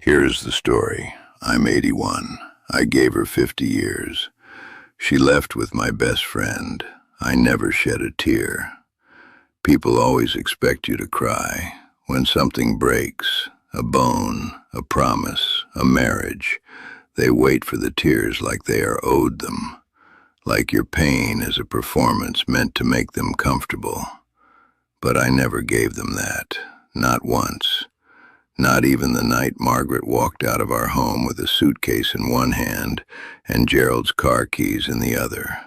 Here's the story. I'm 81. I gave her 50 years. She left with my best friend. I never shed a tear. People always expect you to cry. When something breaks, a bone, a promise, a marriage, they wait for the tears like they are owed them, like your pain is a performance meant to make them comfortable. But I never gave them that, not once. Not even the night Margaret walked out of our home with a suitcase in one hand and Gerald's car keys in the other.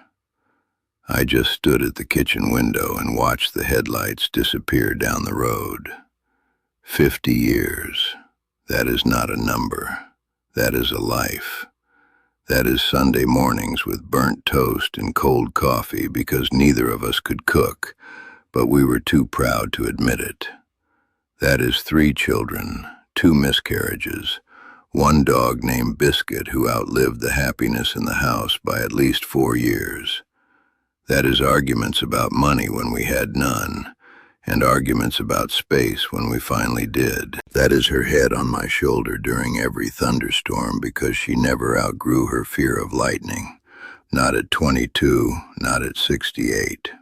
I just stood at the kitchen window and watched the headlights disappear down the road. 50 years. That is not a number. That is a life. That is Sunday mornings with burnt toast and cold coffee because neither of us could cook, but we were too proud to admit it. That is 3 children, 2 miscarriages, 1 dog named Biscuit who outlived the happiness in the house by at least 4 years. That is arguments about money when we had none, and arguments about space when we finally did. That is her head on my shoulder during every thunderstorm because she never outgrew her fear of lightning. Not at 22, not at 68.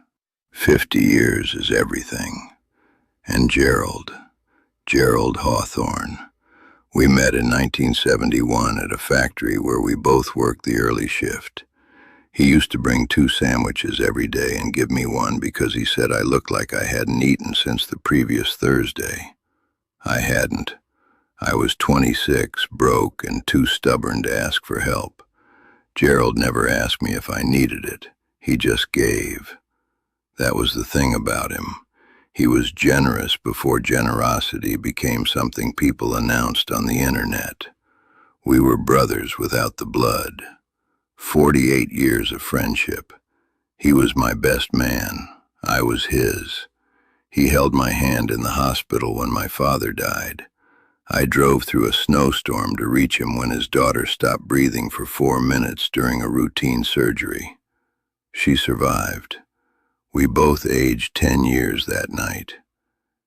50 years is everything. And Gerald Hawthorne. We met in 1971 at a factory where we both worked the early shift. He used to bring 2 sandwiches every day and give me one because he said I looked like I hadn't eaten since the previous Thursday. I hadn't. I was 26, broke, and too stubborn to ask for help. Gerald never asked me if I needed it. He just gave. That was the thing about him. He was generous before generosity became something people announced on the internet. We were brothers without the blood. 48 years of friendship. He was my best man. I was his. He held my hand in the hospital when my father died. I drove through a snowstorm to reach him when his daughter stopped breathing for 4 minutes during a routine surgery. She survived. We both aged 10 years that night.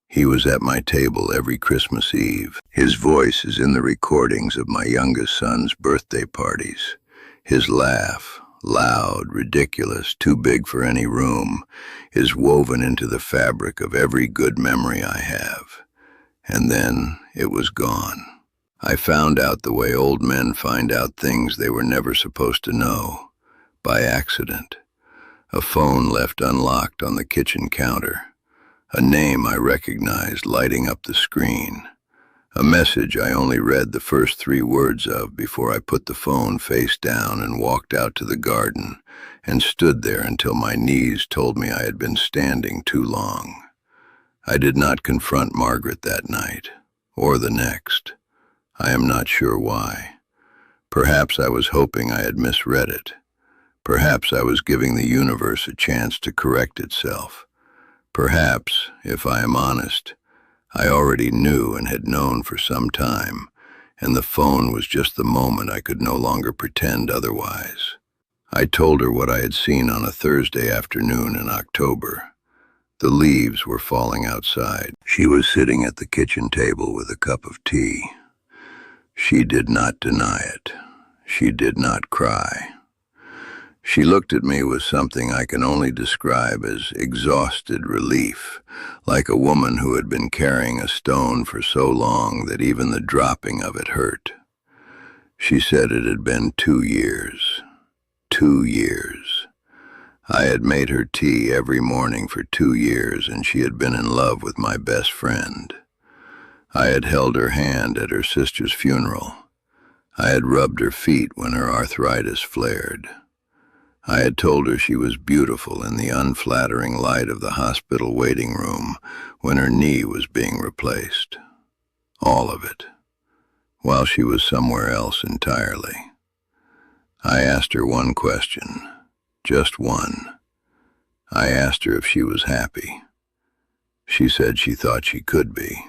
He was at my table every Christmas Eve. His voice is in the recordings of my youngest son's birthday parties. His laugh, loud, ridiculous, too big for any room, is woven into the fabric of every good memory I have. And then it was gone. I found out the way old men find out things they were never supposed to know, by accident. A phone left unlocked on the kitchen counter. A name I recognized lighting up the screen. A message I only read the first 3 words of before I put the phone face down and walked out to the garden and stood there until my knees told me I had been standing too long. I did not confront Margaret that night, or the next. I am not sure why. Perhaps I was hoping I had misread it. Perhaps I was giving the universe a chance to correct itself. Perhaps, if I am honest, I already knew and had known for some time, and the phone was just the moment I could no longer pretend otherwise. I told her what I had seen on a Thursday afternoon in October. The leaves were falling outside. She was sitting at the kitchen table with a cup of tea. She did not deny it. She did not cry. She looked at me with something I can only describe as exhausted relief, like a woman who had been carrying a stone for so long that even the dropping of it hurt. She said it had been 2 years. 2 years. I had made her tea every morning for 2 years, and she had been in love with my best friend. I had held her hand at her sister's funeral. I had rubbed her feet when her arthritis flared. I had told her she was beautiful in the unflattering light of the hospital waiting room when her knee was being replaced. All of it, while she was somewhere else entirely. I asked her one question, just one. I asked her if she was happy. She said she thought she could be.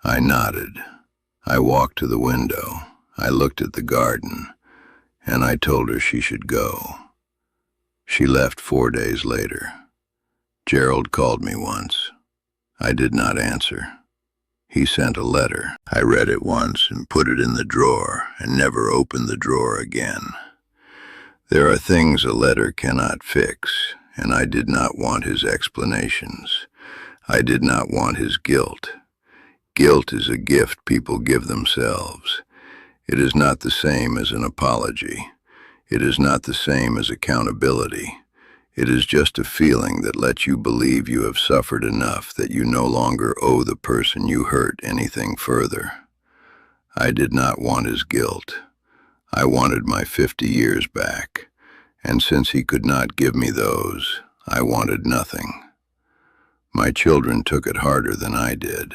I nodded. I walked to the window. I looked at the garden. And I told her she should go. She left 4 days later. Gerald called me once. I did not answer. He sent a letter. I read it once and put it in the drawer and never opened the drawer again. There are things a letter cannot fix, and I did not want his explanations. I did not want his guilt. Guilt is a gift people give themselves. It is not the same as an apology. It is not the same as accountability. It is just a feeling that lets you believe you have suffered enough that you no longer owe the person you hurt anything further. I did not want his guilt. I wanted my 50 years back, and since he could not give me those, I wanted nothing. My children took it harder than I did.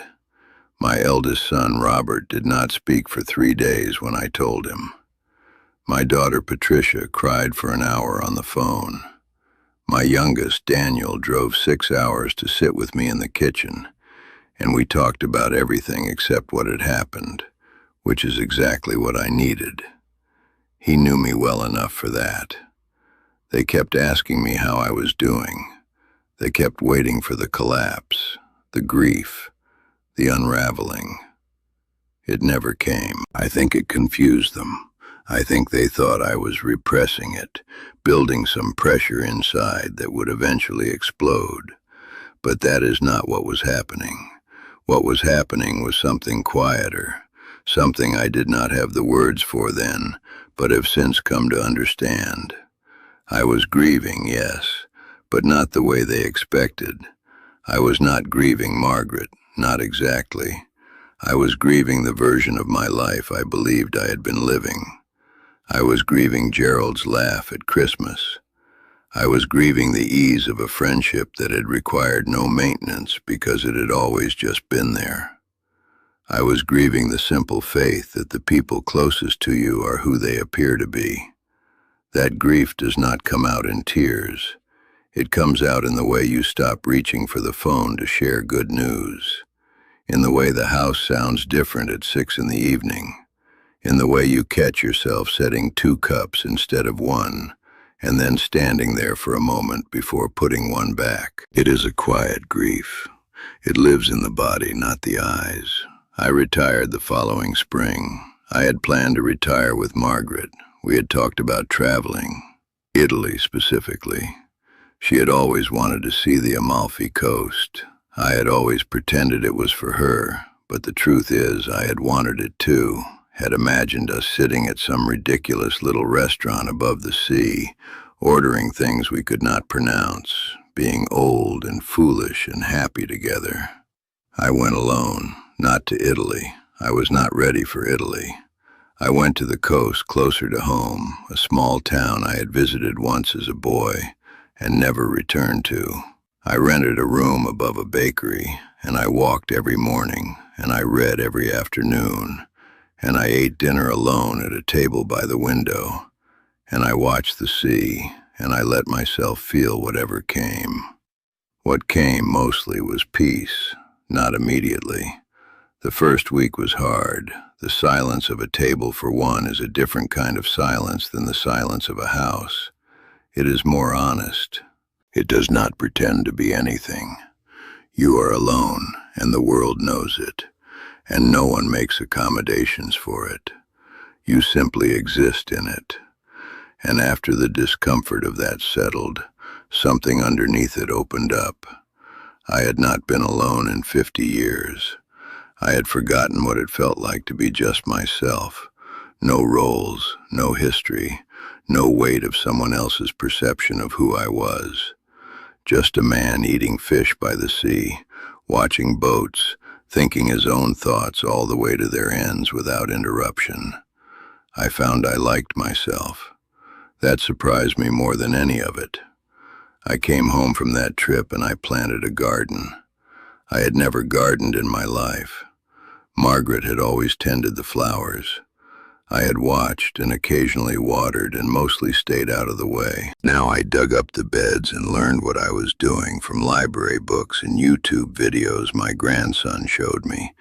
My eldest son, Robert, did not speak for 3 days when I told him. My daughter, Patricia, cried for an hour on the phone. My youngest, Daniel, drove 6 hours to sit with me in the kitchen, and we talked about everything except what had happened, which is exactly what I needed. He knew me well enough for that. They kept asking me how I was doing. They kept waiting for the collapse, the grief, the unraveling. It never came. I think it confused them. I think they thought I was repressing it, building some pressure inside that would eventually explode. But that is not what was happening. What was happening was something quieter, something I did not have the words for then, but have since come to understand. I was grieving, yes, but not the way they expected. I was not grieving Margaret, not exactly. I was grieving the version of my life I believed I had been living. I was grieving Gerald's laugh at Christmas. I was grieving the ease of a friendship that had required no maintenance because it had always just been there. I was grieving the simple faith that the people closest to you are who they appear to be. That grief does not come out in tears. It comes out in the way you stop reaching for the phone to share good news, in the way the house sounds different at 6 in the evening, in the way you catch yourself setting 2 cups instead of 1, and then standing there for a moment before putting 1 back. It is a quiet grief. It lives in the body, not the eyes. I retired the following spring. I had planned to retire with Margaret. We had talked about traveling, Italy specifically. She had always wanted to see the Amalfi Coast. I had always pretended it was for her, but the truth is I had wanted it too, had imagined us sitting at some ridiculous little restaurant above the sea, ordering things we could not pronounce, being old and foolish and happy together. I went alone, not to Italy. I was not ready for Italy. I went to the coast closer to home, a small town I had visited once as a boy and never returned to. I rented a room above a bakery, and I walked every morning, and I read every afternoon, and I ate dinner alone at a table by the window, and I watched the sea, and I let myself feel whatever came. What came mostly was peace, not immediately. The first week was hard. The silence of a table, for one, is a different kind of silence than the silence of a house. It is more honest. It does not pretend to be anything. You are alone, and the world knows it, and no one makes accommodations for it. You simply exist in it. And after the discomfort of that settled, something underneath it opened up. I had not been alone in 50 years. I had forgotten what it felt like to be just myself. No roles, no history, no weight of someone else's perception of who I was. Just a man eating fish by the sea, watching boats, thinking his own thoughts all the way to their ends without interruption. I found I liked myself. That surprised me more than any of it. I came home from that trip and I planted a garden. I had never gardened in my life. Margaret had always tended the flowers. I had watched and occasionally watered and mostly stayed out of the way. Now I dug up the beds and learned what I was doing from library books and YouTube videos my grandson showed me,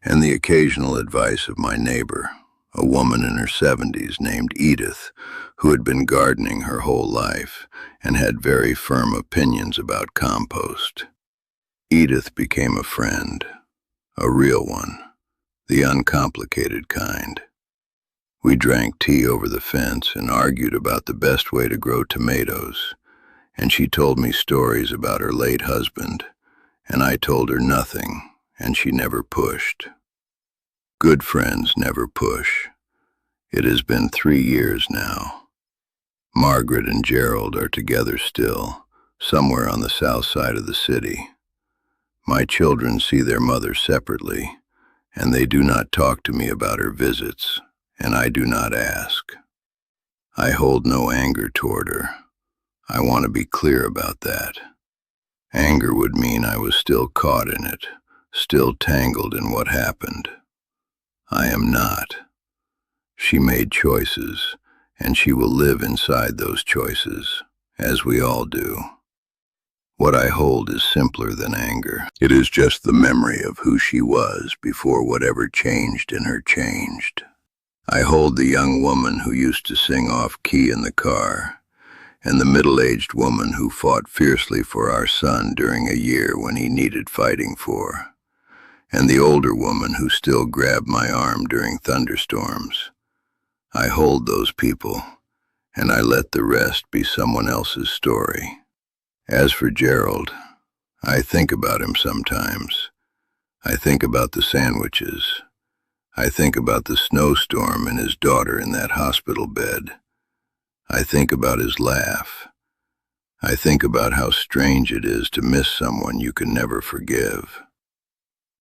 and the occasional advice of my neighbor, a woman in her 70s named Edith, who had been gardening her whole life and had very firm opinions about compost. Edith became a friend A real one, the uncomplicated kind. We drank tea over the fence and argued about the best way to grow tomatoes, and she told me stories about her late husband, and I told her nothing, and she never pushed. Good friends never push. It has been 3 years now. Margaret and Gerald are together still, somewhere on the south side of the city. My children see their mother separately, and they do not talk to me about her visits, and I do not ask. I hold no anger toward her. I want to be clear about that. Anger would mean I was still caught in it, still tangled in what happened. I am not. She made choices, and she will live inside those choices, as we all do. What I hold is simpler than anger. It is just the memory of who she was before whatever changed in her changed. I hold the young woman who used to sing off-key in the car, and the middle-aged woman who fought fiercely for our son during a year when he needed fighting for, and the older woman who still grabbed my arm during thunderstorms. I hold those people, and I let the rest be someone else's story. As for Gerald, I think about him sometimes. I think about the sandwiches. I think about the snowstorm and his daughter in that hospital bed. I think about his laugh. I think about how strange it is to miss someone you can never forgive.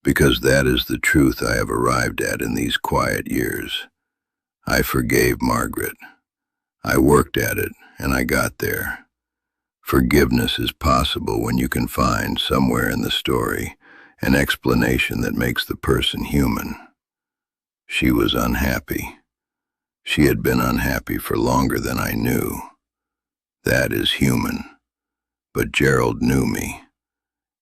Because that is the truth I have arrived at in these quiet years. I forgave Margaret. I worked at it, and I got there. Forgiveness is possible when you can find, somewhere in the story, an explanation that makes the person human. She was unhappy. She had been unhappy for longer than I knew. That is human. But Gerald knew me.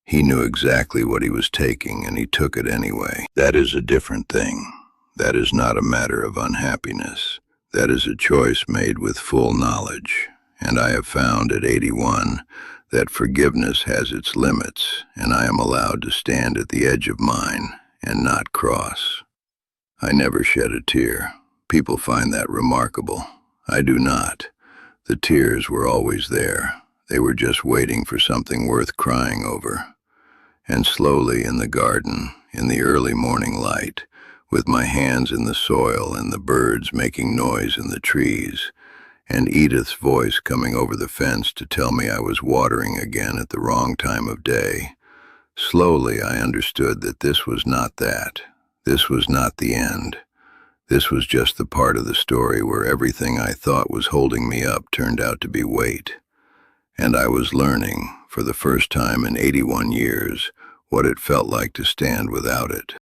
He knew exactly what he was taking, and he took it anyway. That is a different thing. That is not a matter of unhappiness. That is a choice made with full knowledge. And I have found at 81 that forgiveness has its limits, and I am allowed to stand at the edge of mine and not cross. I never shed a tear. People find that remarkable. I do not. The tears were always there. They were just waiting for something worth crying over. And slowly in the garden, in the early morning light, with my hands in the soil and the birds making noise in the trees, and Edith's voice coming over the fence to tell me I was watering again at the wrong time of day, slowly I understood that this was not that. This was not the end. This was just the part of the story where everything I thought was holding me up turned out to be weight. And I was learning, for the first time in 81 years, what it felt like to stand without it.